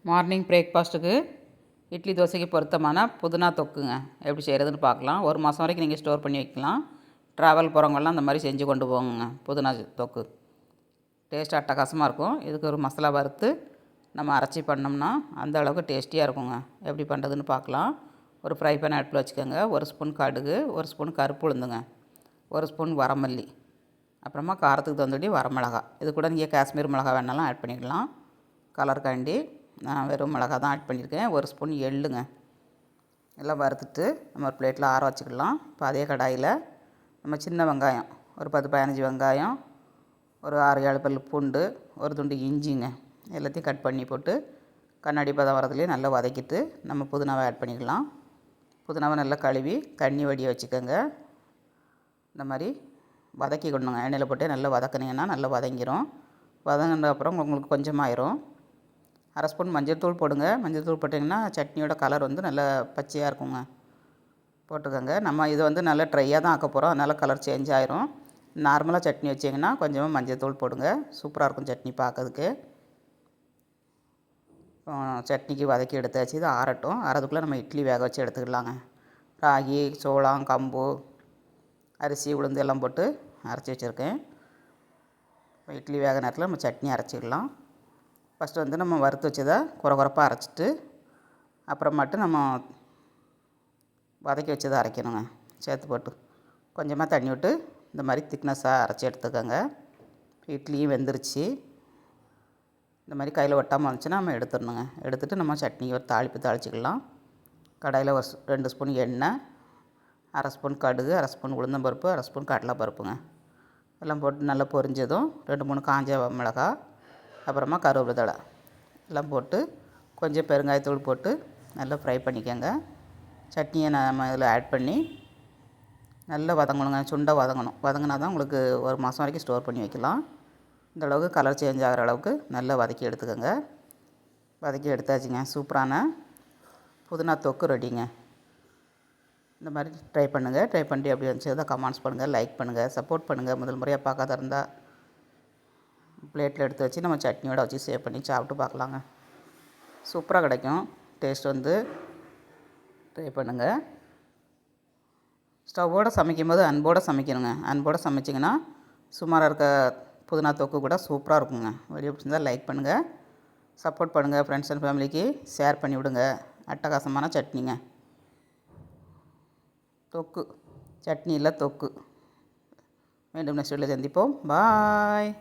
Morning பிரேக்ஃபாஸ்ட்டுக்கு இட்லி தோசைக்கு பொருத்தமான புதினா தொக்குங்க எப்படி செய்கிறதுன்னு பார்க்கலாம். ஒரு மாதம் வரைக்கும் நீங்கள் ஸ்டோர் பண்ணி வைக்கலாம். ட்ராவல் போகிறவங்கலாம் அந்த மாதிரி செஞ்சு கொண்டு போங்க. புதினா தொக்கு டேஸ்ட் அட்டகாசமாக இருக்கும். இதுக்கு ஒரு மசாலா வறுத்து நம்ம அரைச்சி பண்ணோம்னா அந்த அளவுக்கு டேஸ்டியாக இருக்குங்க. எப்படி பண்ணுறதுன்னு பார்க்கலாம். ஒரு ஃப்ரை பேன் அடுப்பில் வச்சுக்கோங்க. ஒரு ஸ்பூன் கடுகு, ஒரு ஸ்பூன் கருப்பு உளுந்துங்க, ஒரு ஸ்பூன் வரமல்லி, அப்புறமா காரத்துக்கு தகுந்தபடி வரமிளகா. இது கூட நீங்கள் காஷ்மீர் மிளகா வேணாலும் ஆட் பண்ணிக்கலாம். கலருக்காண்டி நான் வெறும் மிளகா தான் ஆட் பண்ணியிருக்கேன். ஒரு ஸ்பூன் எள்ளுங்க. எல்லாம் வறுத்துட்டு நம்ம ஒரு பிளேட்டில் ஆற வச்சுக்கலாம். இப்போ அதே கடாயில் நம்ம சின்ன வெங்காயம் ஒரு 10-15 வெங்காயம், ஒரு 6-7 பல் பூண்டு, ஒரு துண்டு இஞ்சிங்க எல்லாத்தையும் கட் பண்ணி போட்டு கண்ணாடி பதம் வரதுலேயே நல்லா வதக்கிட்டு நம்ம புதினாவை ஆட் பண்ணிக்கலாம். புதினாவை நல்லா கழுவி கண்ணி வடிய வச்சுக்கோங்க. இந்த மாதிரி வதக்கிக்கணுங்க. எண்ணெயில் போட்டு நல்லா வதக்குனீங்கன்னா நல்லா வதங்கிடும். வதங்கின அப்புறம் உங்களுக்கு கொஞ்சமாயிரும். அரை ஸ்பூன் மஞ்சள் தூள் போடுங்க. மஞ்சள் தூள் போட்டிங்கன்னா சட்னியோட கலர் வந்து நல்லா பச்சையாக இருக்குங்க. போட்டுக்கோங்க. நம்ம இது வந்து நல்லா ட்ரையாக தான் ஆக்க போகிறோம். அதனால் கலர் சேஞ்ச் ஆயிரும். நார்மலாக சட்னி வச்சிங்கன்னா கொஞ்சமாக மஞ்சள் தூள் போடுங்க. சூப்பராக இருக்கும் சட்னி பார்க்கறதுக்கு. சட்னிக்கு வதக்கி எடுத்தாச்சு. இது ஆறட்டும். ஆறதுக்குள்ளே நம்ம இட்லி வேக வச்சு எடுத்துக்கலாங்க. ராகி, சோளம், கம்பு, அரிசி, உளுந்து எல்லாம் போட்டு அரைச்சி வச்சுருக்கேன். இட்லி வேக நேரத்தில் நம்ம சட்னி அரைச்சிக்கலாம். ஃபஸ்ட்டு வந்து நம்ம வறுத்து வச்சதை குறப்பாக அரைச்சிட்டு அப்புறமாட்டு நம்ம வதக்கி வச்சதை அரைக்கணுங்க. சேர்த்து போட்டு கொஞ்சமாக தண்ணி விட்டு இந்த மாதிரி திக்னஸாக அரைச்சி எடுத்துக்கோங்க. இட்லியும் வெந்துருச்சு. இந்த மாதிரி கையில் ஒட்டாமல் வந்துச்சுன்னா நம்ம எடுத்துடணுங்க. எடுத்துகிட்டு நம்ம சட்னி ஒரு தாளிப்பு தாளிச்சிக்கலாம். கடாயில் ஒரு 2 ஸ்பூன் எண்ணெய், அரை ஸ்பூன் கடுகு, அரை ஸ்பூன் உளுந்தம்பருப்பு, அரை ஸ்பூன் கடலைப்பருப்புங்க எல்லாம் போட்டு நல்லா பொரிஞ்சதும் 2-3 காஞ்ச மிளகாய், அப்புறமா கருவேப்பிலை தழை எல்லாம் போட்டு கொஞ்சம் பெருங்காயத்தூள் போட்டு நல்லா ஃப்ரை பண்ணிக்கோங்க. சட்னியை நம்ம இதில் ஆட் பண்ணி நல்லா வதங்கணுங்க. சுண்டை வதங்கணும். வதங்கினா தான் உங்களுக்கு ஒரு மாதம் வரைக்கும் ஸ்டோர் பண்ணி வைக்கலாம். இந்த அளவுக்கு கலர் சேஞ்ச் ஆகிற அளவுக்கு நல்லா வதக்கி எடுத்துக்கோங்க. வதக்கி எடுத்தாச்சுங்க. சூப்பரான புதினா தொக்கு ரெடிங்க. இந்த மாதிரி ட்ரை பண்ணுங்கள். ட்ரை பண்ணிட்டு எப்படி வந்துச்சு அதை கமெண்ட்ஸ் பண்ணுங்கள், லைக் பண்ணுங்கள், சப்போர்ட் பண்ணுங்கள். முதல் முறையாக பார்க்காத இருந்தால் பிளேட்டில் எடுத்து வச்சு நம்ம சட்னியோடு வச்சு சேவ் பண்ணி சாப்பிட்டு பார்க்கலாங்க. சூப்பராக கிடைக்கும். டேஸ்ட் வந்து ட்ரை பண்ணுங்கள். ஸ்டவ்வோடு சமைக்கும்போது அன்போடு சமைக்கணுங்க. அன்போடு சமைச்சிங்கன்னா சுமாராக இருக்க புதினா தொக்கு கூட சூப்பராக இருக்குங்க. வீடியோ பிடிச்சிருந்தால் லைக் பண்ணுங்கள், சப்போர்ட் பண்ணுங்கள். ஃப்ரெண்ட்ஸ் அண்ட் ஃபேமிலிக்கு ஷேர் பண்ணி விடுங்க. அட்டகாசமான சட்னிங்க. தொக்கு சட்னி இல்லை தொக்கு. மீண்டும் நெக்ஸ்ட் வீடியோவில் சந்திப்போம். பாய்.